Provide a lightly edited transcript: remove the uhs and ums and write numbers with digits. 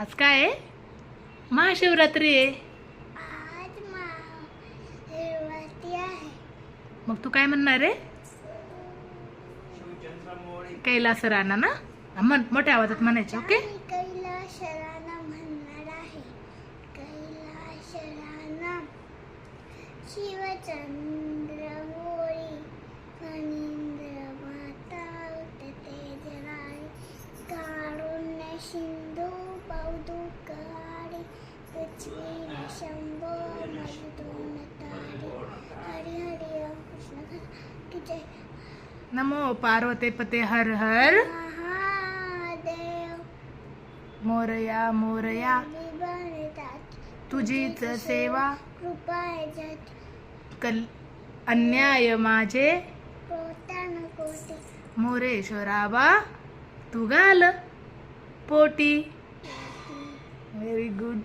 आज काय आहे? महाशिवरात्री आहे. आज महाशिवरात्री आहे. मग तू काय म्हणणार आहे? कैलास राणा ना? म्हण, मोठ्या आवाजात म्हणायचे. ओके. मी कैलास राणा म्हणणार आहे. कैलास राणा शिवचंद्र होळी फणींद्र माता तेजराई कारुण्य सिंधू पौदुकारी पृथ्वी शंभो मधुन तारी हरि हरि राम कृष्ण की जय. नमो पार्वते पते हर हर महादेव मोरया मोरया बनतात तुझीच सेवा कृपा जट कल अन्याय माझे पोतान कोटी मोरेश्वराबा तू घाल पोटी. Very good.